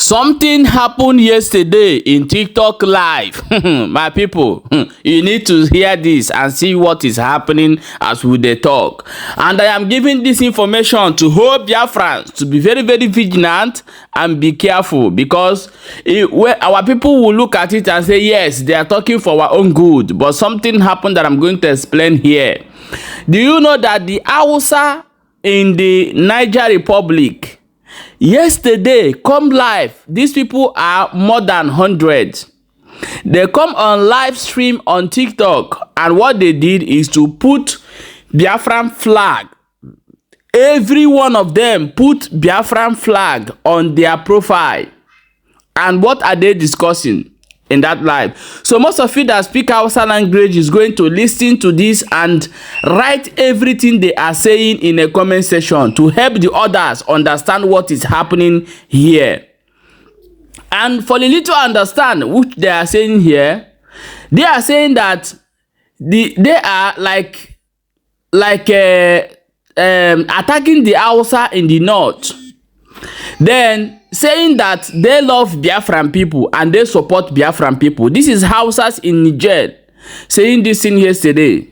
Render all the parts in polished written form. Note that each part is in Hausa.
Something happened yesterday in TikTok live. My people, you need to hear this and see what is happening as we dey talk. And I am giving this information to whole Biafrans to be very, very vigilant and be careful, because our people will look at it and say, yes, they are talking for our own good. But something happened that I'm going to explain here. Do you know that the Hausa in the Niger Republic yesterday come live? These people are more than 100. They come on live stream on TikTok, and what they did is to put Biafran flag. Every one of them put Biafran flag on their profile. And what are they discussing in that live? So most of you that speak Hausa language is going to listen to this and write everything they are saying in a comment section to help the others understand what is happening here. And for the little understand which they are saying here, they are saying that they are like attacking the Hausa in the north, then saying that they love Biafran people and they support Biafran people. This is Hausas in Niger saying this thing yesterday.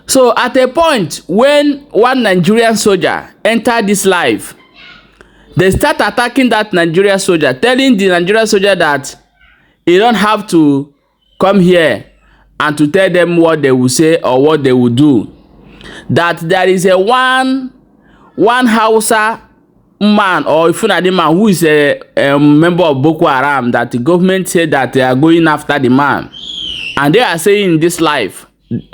So at a point when one Nigerian soldier entered this live, they start attacking that Nigerian soldier, telling the Nigerian soldier that he don't have to come here and to tell them what they will say or what they will do. That there is a one Hausa man or Fulani man who is a member of Boko Haram, that the government said that they are going after the man. And they are saying in this life,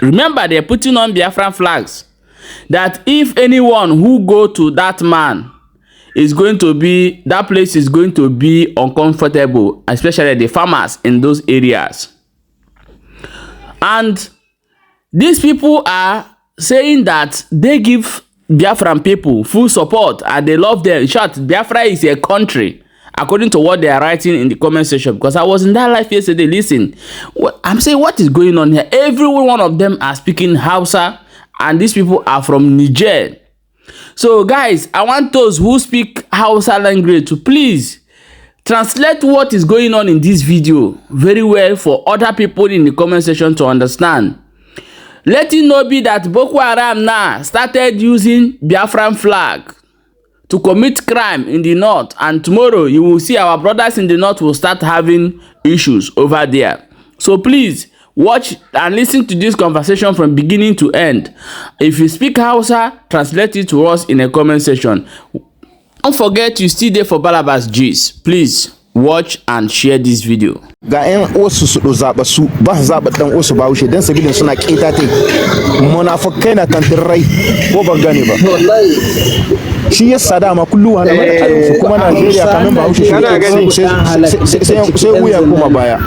remember they are putting on Biafran flags, that if anyone who go to that man is going to be, that place is going to be uncomfortable, especially the farmers in those areas. And these people are saying that they give Biafran people full support and they love them. In short, Biafra is a country, according to what they are writing in the comment section. Because I was in that live yesterday, listen, I'm saying, what is going on here? Every one of them are speaking Hausa, and these people are from Niger. So guys, I want those who speak Hausa language to please translate what is going on in this video very well for other people in the comment section to understand. Let it not be that Boko Haram now started using Biafran flag to commit crime in the north, and tomorrow you will see our brothers in the north will start having issues over there. So please watch and listen to this conversation from beginning to end. If you speak Hausa, translate it to us in a comment section. Don't forget you still there for Balabas G's. Please watch and share this video. Ga ƴan wasu su zaɓa su ba zaɓa ɗan wasu ba wuce don sabilin suna ƙeta ta munafukai na kantin rai ko ban gane ba. Shi ya sada ma kullu wani mana kuma Najeriya kamin ba wuce sai wuya kuma baya.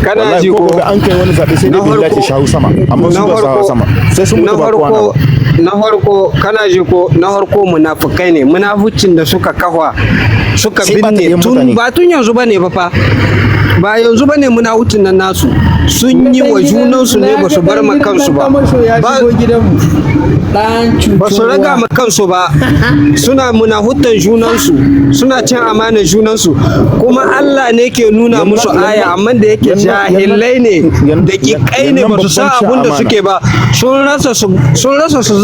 Kana ji ko an kai wani zaɓe sai dai billahi shahu sama, amma su ba sa sama sai sun mutu ba kwana. Na farko kana ji ko na farko munafukai ne, munafucin da suka kafa suka binne tun ba tun yanzu bane ba yanzu bane munafucin nan nasu sun yi wa junansu ne ba su bar ma kansu ba ba su raga ma kansu ba, suna munafutan junansu, suna cin amana junansu, kuma Allah ne ke nuna musu aya, amma da yake jahilai ne da kikai ne ba su san abun da suke ba, sun rasa su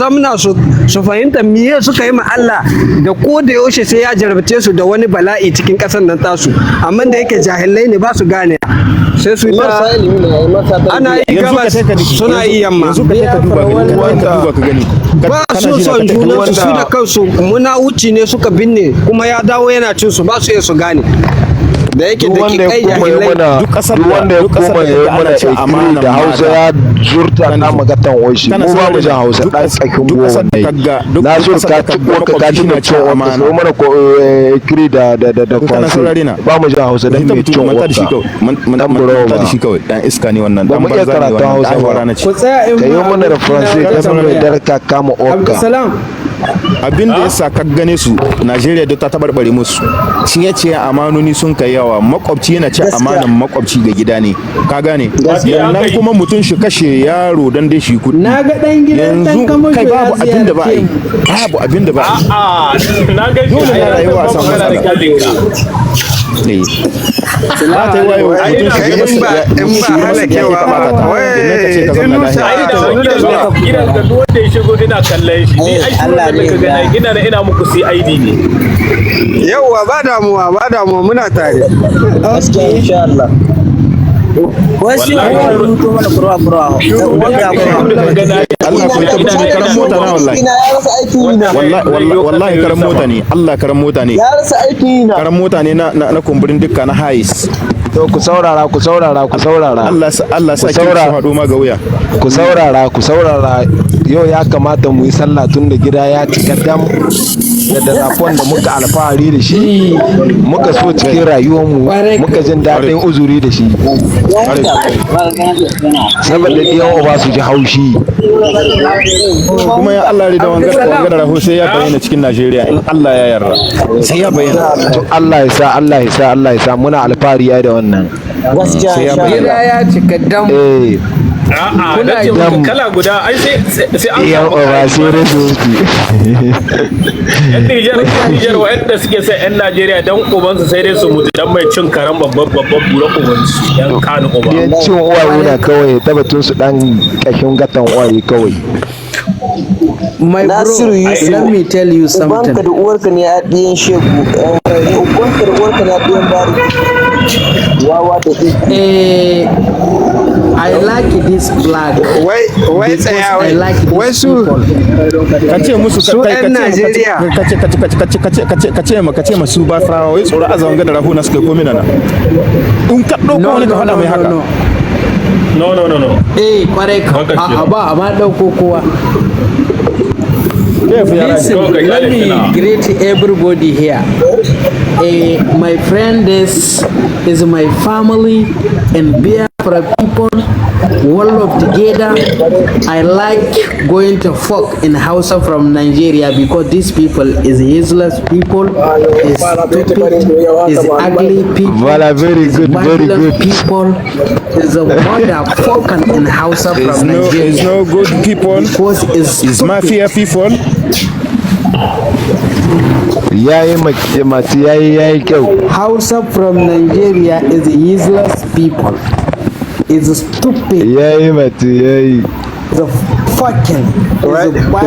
zamna su fahimta miye suka yi ma Allah da ko da yaushe sai ya jarabce su da wani bala'i cikin kasar nan tasu, amma da yake jahilai ne ba su gane sai su ta ana yi gabas suna yi yamma ba su son junansu, su da kansu muna wuce ne suka binne kuma ya dawo yana cin su ba su iya su gane da yake da kikai jahilai. Duk kasar da ya mana amana da Hausa ya zurta na magatan oshi mu ba mu jin Hausa dan tsakin goma na zurta ka ko ka ji na cewa amana so mana ko kiri da fansi ba mu jin Hausa dan mai cewa wata da shi kawai dan iska ne wannan dan banza ne wannan Hausa fara na ci kai mana da fansi ka san mai darka kama okka abin da yasa ka gane su Najeriya da ta tabarbare musu shi ya ce amanoni sun kai yawa makwabci yana ci amanan makwabci ga gida ne ka gane nan kuma mutum shi kashe yaro dan dai shi kudi na ga dan gidan dan kamar kai babu abin da ba yi babu abin da ba yi na ga dole na rayuwa a samu matsala ba ta yi wayo mutum shi ga masu halakewa ba gidan da duk wanda ya shigo ina kallon shi ni ai shi da gina ina muku CID ne yawa ba damuwa muna tare gaskiya insha Allah wasu ya rubuto mana furwa Allah ko ta mutum karan mota na wallahi karan mota ne Allah karan mota ne ya rasa aiki na karan mota ne na kumburin dukkan na hais to ku saurara Allah sa ki hado ma ga wuya ku saurara yau ya kamata mu yi sallah tun da gida ya cika dam da darafon da muka alfahari da shi muka so cikin rayuwarmu muka jin daɗin uzuri da shi saboda ɗiyan uba su ji haushi kuma ya Allah da wanga da raho sai ya bayyana cikin Najeriya in Allah ya yarda sai ya bayyana to Allah ya sa muna alfahari da wannan gaskiya ya cika dam a'a da ce kala guda ai sai an ɗiyan uba sai rasoci yan Niger wa'anda suke sai yan Najeriya dan ubansu sai dai su mutu dan mai cin karan babban bura ubansu yan kanu uba yan cin uwaye na kawai tabbatun su dan kashin gatan uwaye kawai. My bro, let me tell you something. Ubanka da uwarka ne a ɗiyan shegu. Ubanka da uwarka ne a ɗiyan bari. Wawa da I like this flag. Wai tsaya wai su kace musu su ɗan Najeriya kace masu ba farawa wai tsoro azan ga da rahu na suka komi na in ka dauko wani ka hada mai haka no kwarai ka ba amma dauko kowa. Listen, let me greet everybody here. My friend is my family and Biafra people. All of together, I like going to fuck in Hausa from Nigeria because these people is useless people, is stupid, is ugly people, Voilà, very good. people, is a motherfucker in Hausa from Nigeria. It's no good people. Because It's mafia people. Yayi mace yayi kyau. Hausa from Nigeria is useless people. Is stupid. Yayi mace yayi. The fucking.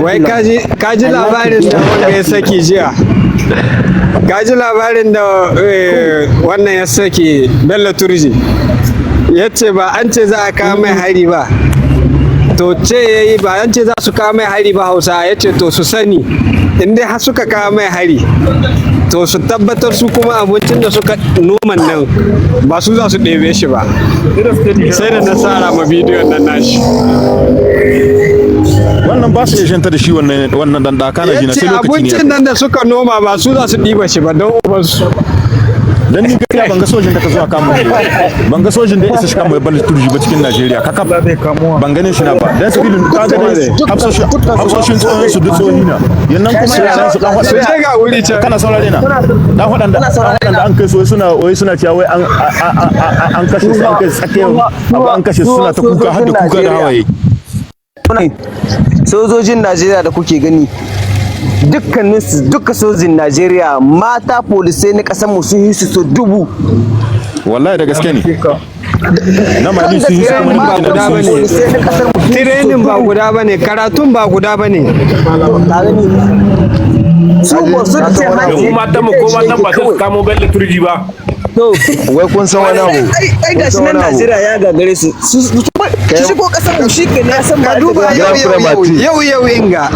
wai kaji labarin da wanda ya saki jiya. Kaji labarin da wannan ya saki Bello Turji. Yace ba an ce za a kawo mai hari ba. To ce yayi ba an ce za su kawo mai hari ba Hausa yace to su sani in dai har suka kawo mai hari to su tabbatar su kuma abincin da suka noman nan ba su za su ɗebe shi ba sai da nasara ma bidiyon nan nashi wannan ba su yashanta da shi wannan dan daka na jina sai lokaci ne abincin nan da suka noma ba su za su ɗiba shi ba don ubansu dan ni gaskiya ban ga sojin da ka zuwa kama ban ga sojin da isa shi kama Bello Turji ba cikin Najeriya kaka ban gane shi na ba dan sabilin ka ga hafsoshin tsohon su duk tsohi na yannan kuma yaran su dan sun je ga wuri can kana saurare na dan waɗanda an kai suna cewa wai an kashe su an kai tsakiyar abu an kashe su suna ta kuka har da kuka da hawaye sojojin Najeriya da kuke gani duka sojin Najeriya mata polisai na kasar mu sun yi su so dubu wallahi da gaske ne na mali sun yi su kuma guda bane training ba guda bane karatun ba guda bane su ko sun ce haji matan mu ko matan ba su kamo Bello Turji ba Wai kun san wani abu? ai gashi nan Najeriya ya gagare su shigo kasar mu shi ke ne san ba duba yau inga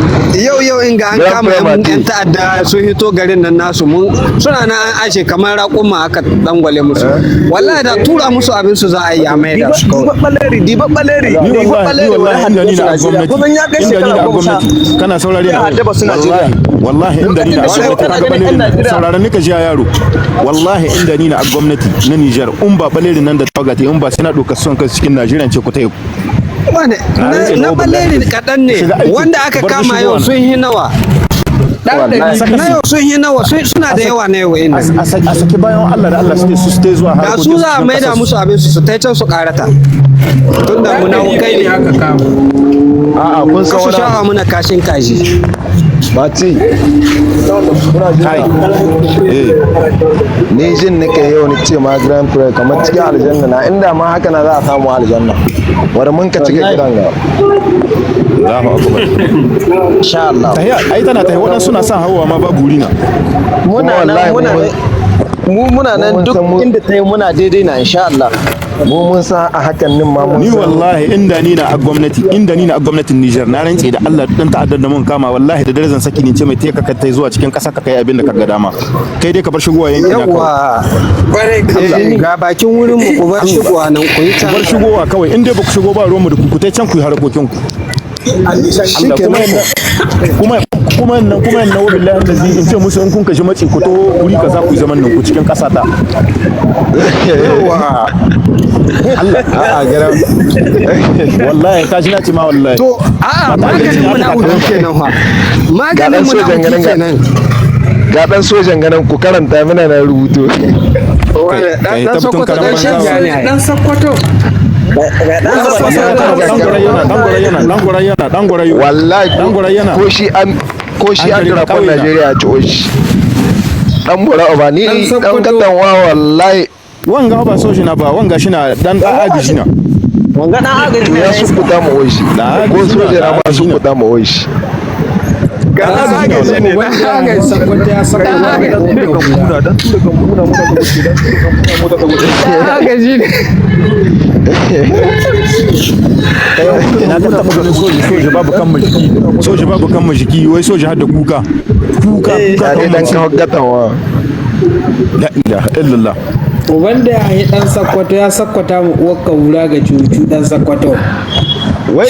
an kama yan ta'adda sun hito garin nan nasu mun suna nan an ashe kamar raƙuma aka dangwale musu wallahi da tura musu abin su za a yi a mai da su kawai di babbaleri wallahi inda ni na gwamnati kana saurare na wallahi inda ni na gwamnati saurare ni ka ji yaro wallahi inda ni na gwamnati na Niger in ba balerin nan da tagata in ba sai na doka son kai cikin Najeriya ce ku ta yi na balerin kadan ne wanda aka kama yau sun yi nawa na yau sun yi nawa suna da yawa na yau inda a saki bayan Allah da Allah su stay zuwa da su za a maida musu abin su ta can su karata tunda muna kai ne aka kama a'a kun san su shafa muna kashin kaji Mati, kai ni jin nake yau ni ce ma Grand Prix kamar cikin aljanna na inda ma haka na za a samu aljanna. Wanda mun ka cike gidan ga. Allahu akbar. insha Allah Ai tana tahi waɗansu suna son hawa ma babu wuri na. muna nan duk inda ta yi muna daidai na insha Allah. Mu mun san a hakan nin ma mun Ni wallahi inda ni na a gwamnatin Niger na rantse da Allah dan ta'addar da mun kama wallahi da dare zan saki ni ce mai teka ka tai zuwa cikin ƙasa ka kai abin da ka ga dama. Kai dai ka bar shigowa yanki na kawai. yawa ga bakin wurin mu ku bar shigowa nan ku yi ta Bar shigowa kawai in dai ba ku shigo ba ruwan mu da ku tai can ku yi harkokin ku. kuma nan wabillahi allazi in ce musu in kun kashi mace ku to wuri kaza ku zaman nan ku cikin ƙasa ta. Yawa Allah a gara wallahi ka ji na ce ma wallahi to a'a maganin mu na uku kenan fa maganin mu na uku kenan ga dan sojan ganin ku karanta mana na rubuto. dan sokoto dan shanja ne dan sokoto wallahi ko shi an dira kon Najeriya ci oshi dan bura ba ni dan katan wa wallahi wanga ba soji na ba wanga shi na dan agaji na wanga dan agaji ya su kuta mu oshi ko soja na ba su kuta mu oshi ga agaji ne dan agaji sokoto ya saka agaji ne na ta taba ganin soja babu kan majiki wai soja har da kuka dan kan gatawa la ilaha illallah wanda ya yi dan sakwato ya sakwata mu uwarka wura ga cucu dan sakwato wai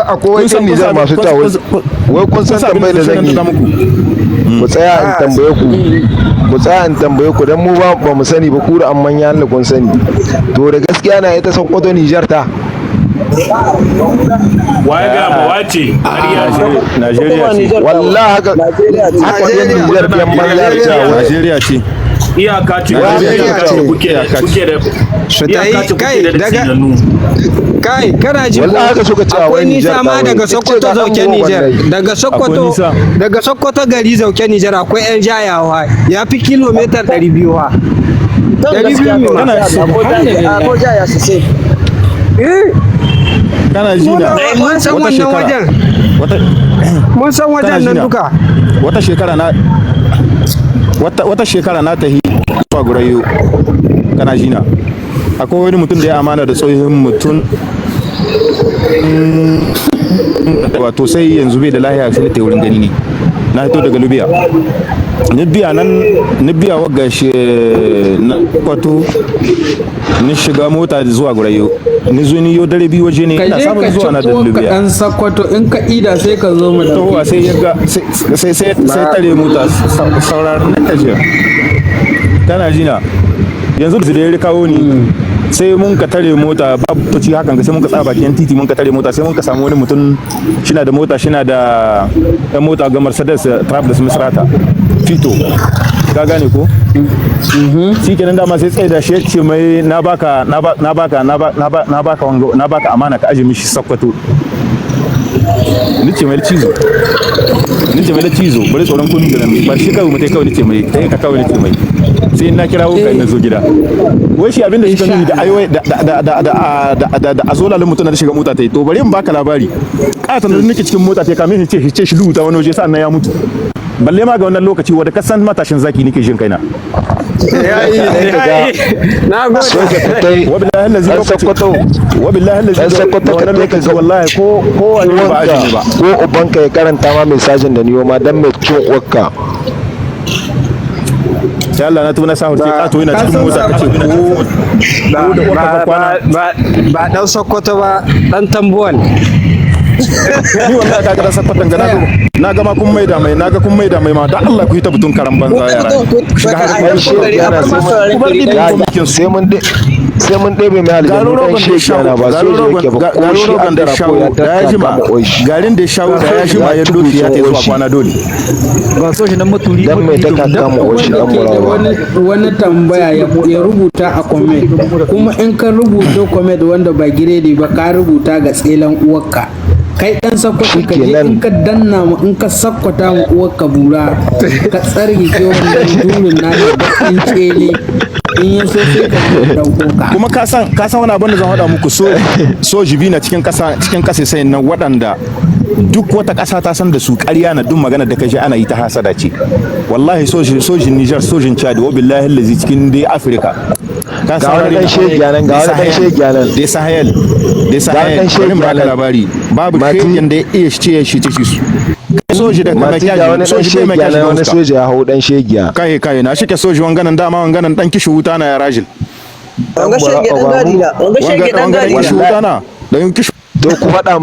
akwai kan Nijar masu ta wai kun san tambayar da zan yi ku tsaya in tambaye ku dan mu ba mu sani ba ku da amman ya Allah kun sani to da gaskiya na ita Sokoto Niger ta waye ga ma wace Najeriya ce wallahi haka Niger biyan bangar ta Najeriya ce iyaka ce kuke da su ta yi kai kana ji wallahi haka suka ce akwai nisa ma daga Sokoto zauke Niger daga Sokoto gari zauke Niger akwai yan jayawa ya fi kilomita 200 ha 200 ko jaya su sai kana ji na mun san wannan wajen mun san wajen nan duka wata shekara na tahi zuwa gurayo kana ji na akwai wani mutum da ya amana da tsohon mutum wato sai yanzu bai da lahiya sai ta wurin gani ne na hito daga Libya ni biya wagga shi na kwato ni shiga mota zuwa gurayo ni zo ni yo dare biyu waje ne ina samun zuwa na da Libya dan sakwato in ka ida sai ka zo mu da to sai ya ga sai tare mota sauraron na tajiya kana jina yanzu da ya kawo ni sai mun ka tare mota babu ci hakan ga sai mun ka tsaba bakin titi mun ka tare mota sai mun ka samu wani mutum shina da mota shina da ɗan mota ga Mercedes Travelers Misrata Fito ka gane ko shi kenan dama sai tsaye da shi ce mai na baka amana ka aje mishi Sokoto ni ce mai cizo bari tsoron kun da nan bar shi kawai mutai kawai ni ce mai kai ka kawai ni ce mai sai na kirawo kai na zo gida wai shi abinda shi kan yi da ayoyi da azolalin mutum da shiga mota ta yi to bari in baka labari katon da nake cikin mota ta kame shi ce shi luta wani waje sa'an ya mutu balle ma ga wannan lokaci wanda ka san matashin zaki nake jin kaina na gode wabillahi allazi wannan lokaci wallahi ko wani ba aji ba ko ubanka ya karanta ma mesajin da niyo ma dan mai cin uwarka sai Allah na tuna sahu sai kato yana cikin mota kace ba dan Sokoto ba dan Tambuwal ni wallahi kaga dan sakwatan ga na ga ma kun maida mai ma da Allah ku yi ta butun karan banza yara shiga har sai mun ɗebe mai aljanu dan shege yana ba so yake ba ko shi an da rafo ya taka garin da shawo da ya shima ya doki ya ta zuwa kwana dole ba so shi nan maturi dan mai ta kaka mu oshi dan murawa wani tambaya ya rubuta a comment kuma in ka rubuta comment wanda ba giredi ba ka rubuta ga tselan uwarka kai dan sakwata ka je in ka danna mu in ka sakwata mu uwarka bura ka tsargi ke wannan durin na da bakin tsele in ya so sai ka dauko ka kuma ka san wani abin da zan hada muku soji bi na cikin kasa sai nan waɗanda duk wata ƙasa ta san da su ƙarya na duk magana da kaje ana yi ta hasada ce wallahi sojin Niger sojin Chad wa billahi allazi cikin dai Africa ga wani dan shegiya nan da Sahel bari ba da labari babu shegen da ya iya ce shi take su soji da kuma kyaji soji mai kyaji wani soji ya hau dan shegiya kai na shike soji wanganan dan kishi wuta na ya rajil wanga shege dan gari kishi wuta na dan kishi to ku faɗa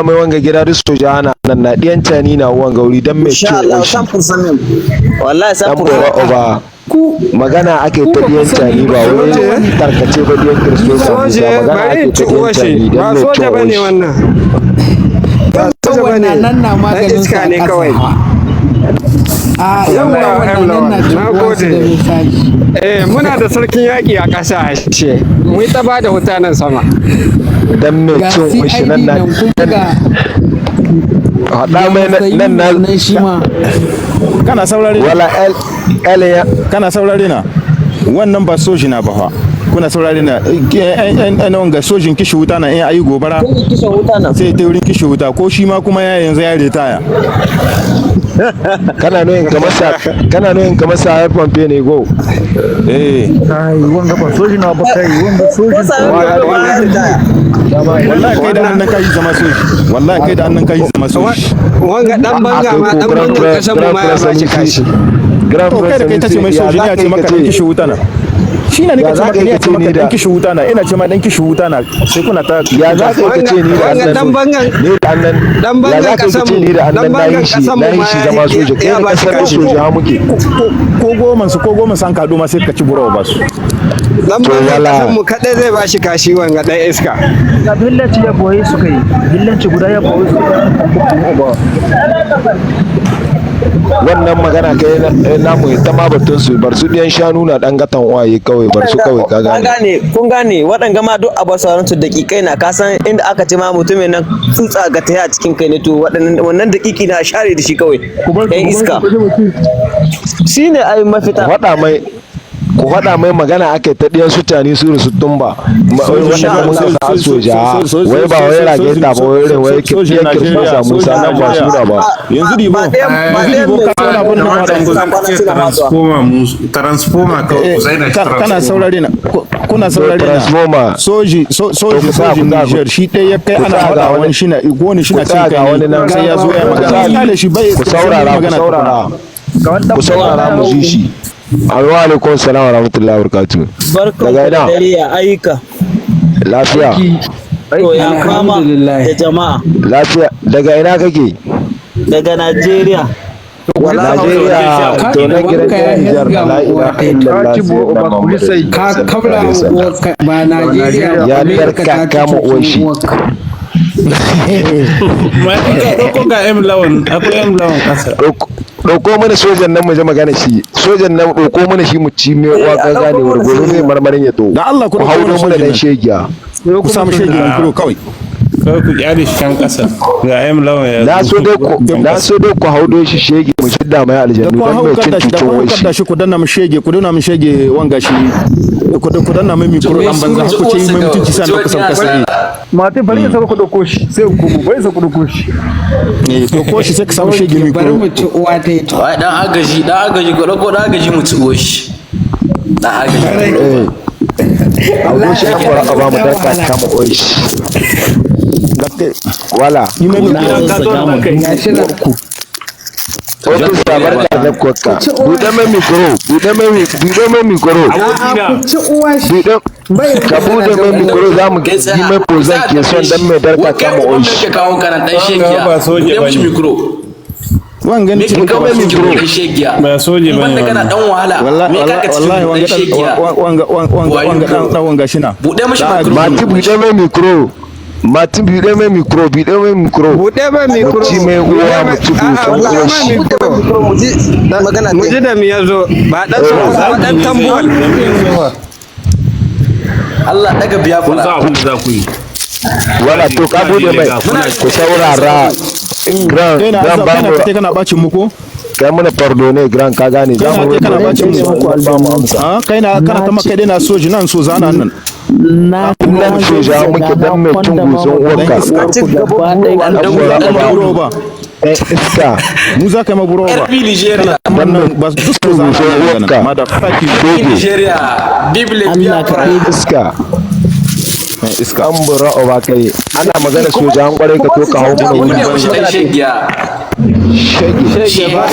mai wanga gida da soja ana nan na diyan tani na wanga wuri dan mai ciwo wallahi san ba magana ake ta diyan tani ba wai tarkace ba diyan kirsosa magana ake ta diyan tani dan mai ciwo bane wannan ba soja bane nan na maganin iska ne kawai a yawa wannan na gode muna da sarkin yaƙi a ƙasa ce mu yi ta ba da wuta nan sama dan mai cin ushi nan na haɗa mai nan na kana saurare wala ya kana saurare na wannan ba soji na ba fa kuna saurare na wanga sojin kishi wuta na in ayi gobara sai ta wurin kishi wuta ko shi ma kuma ya yanzu ya retaya kana noyin ka masa haifan fe ne go ai wanga ba soji na ba kai wanga soji wallahi kai da annan kai zama soji wanga dan banga ma dan banga kasan mu ma ya bashi kashi to kai da kai tace mai soji ne ya ce maka dan kishi wuta na shi ne nika ce maka dan kishi wuta na ina ce ma dan kishi wuta na sai kuna ta ya za ka ce ni da annan dan bangan ne da annan dan bangan kasan mu ni da annan nayi shi zama soja kai da kasar soja ha muke ko goma san kado ma sai ka ci burawa ba su dan bangan kasan mu kadai zai bashi kashi wanga dan iska ga billaci ya boye su kai billaci guda ya boye su wannan magana kai namu ta ma batun su bar su ɗiyan shanu na ɗan gatan waye kawai bar su kawai ka gane kun gane waɗanga ma duk abar sauran su daƙiƙai na kasan inda aka ce ma mutumin nan tsutsa ga ta a cikin kai ne to wannan daƙiƙi na share da shi kawai ɗan iska shine ai mafita ku faɗa mai magana ake ta ɗiyan su tani su su tumba wannan mun kasa soja wai ba wai rage ta ba wai kiyan kirkin samu sanan ba su da ba yanzu dibo ka wani abun da transformer kana saurare na kuna saurare na soji Niger shi ɗaya ya kai ana faɗa wani shi na igoni shi na cin kai sai ya zo ya magana shi bai ku saurara mu ji shi Wa alaikum salam wa rahmatullahi wa barakatuh. Barkan da dare ya ayyuka. Lafiya. To ya fama da jama'a. Lafiya. Daga ina kake? Daga Najeriya. Najeriya to na gidan Niger la ilaha illallah ka kabla ba Najeriya ya tarka kama oshi. Ko ga M lawan akwai M lawan kasa. Ɗauko mana sojan nan mu je magana shi sojan nan ɗauko mana shi mu ci mai uwa ka gane wargoro zai marmarin ya to da Allah ku haudo mana dan shegiya ku samu shegiya kuro kawai ku kyale shi kan kasa ga M lawan ya na so dai ku haudo shi shege mu shidda mai aljannu dan mai cin cikin wai shi ku danna mu shege wanga shi ku danna mai mikro dan banza ku ce mai mutunci san ku san kasa mate bari ya ku dauko shi sai ku bai sa ku dauko shi dauko shi sai ka samu shege mikro bari mu ci uwa ta yi ai dan agaji ko dauko dan agaji mu ci uwa shi dan agaji haudo shi an fara ba mu darka kama oyi wala yi mai ku Oke sabar da na kwakka. Buɗe mai mikro. ci uwa shi ka bude mai mikro za mu yi mai pozan question dan mai darka kama oishi ka kawo kana dan shegiya ba soje ba mikro wangan ci ka mai mikro dan shegiya ba soje ba wanda kana dan wahala me ka ka wallahi wanga shina bude mishi mikro mati bude mai mikro Martin bude mai mikro bude mai mikro ci mai uwa mutu mu ji da mi yazo ba dan so ba dan tambuwal Allah daga biya kun sa abin da za ku yi wala to ka bude mai ku saurara grand ba mu kana bacin muku kai mana pardonne grand ka gane za mu kana bacin muku ah kai na kana ta maka dai na soji nan so zana nan na nan soja muke dan mai tunguzon uwarka iska mu za ka yi maburo ba Nigeria wannan ba su so zana nan ma da faki Nigeria bible Biafrans iska an bura o ba kai ana magana soja an kware ka to ka hawo mana wani dan shegiya shege ba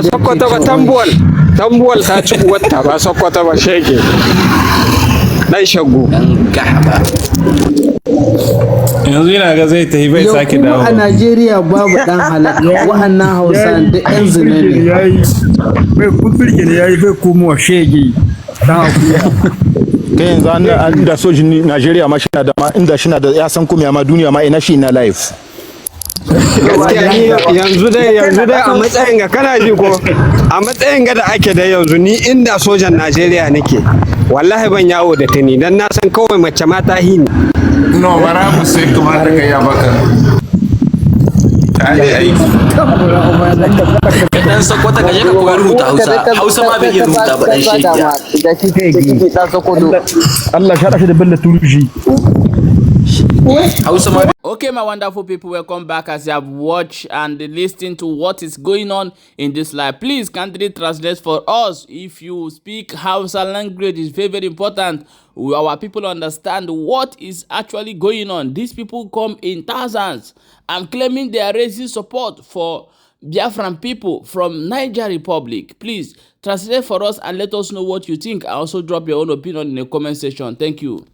sokoto ba tambuwal ta ci uwarta ba sokoto ba shege dan shagu gahaba yanzu yana ga zai tafi bai sake dawo a Najeriya babu dan halal wa'annan Hausa da yan zina ne yayi bai kubirge ne yayi bai komo shege dan akuya kai yanzu an da sojin Najeriya ma shi na da ma inda shi na da ya san kuma ma duniya ma ina shi na live yanzu dai a matsayin ga kana ji ko a matsayin ga da ake da yanzu ni inda sojan Najeriya nake wallahi ban yawo da tuni dan na san kawai mace ma ta hini no bara mu sai kuma da kai ya baka ai aiki dan sakwata ka je ka koyar rubuta Hausa ma bai iya rubuta ba dan shegiya Allah shaɗa shi da bella turushi Okay, my wonderful people, welcome back. As you have watched and listened to what is going on in this live, please kindly translate for us. If you speak Hausa language, is very, very important. Our people understand what is actually going on. These people come in thousands and claiming they are raising support for Biafran people from Niger Republic. Please translate for us and let us know what you think. Also drop your own opinion in the comment section. Thank you.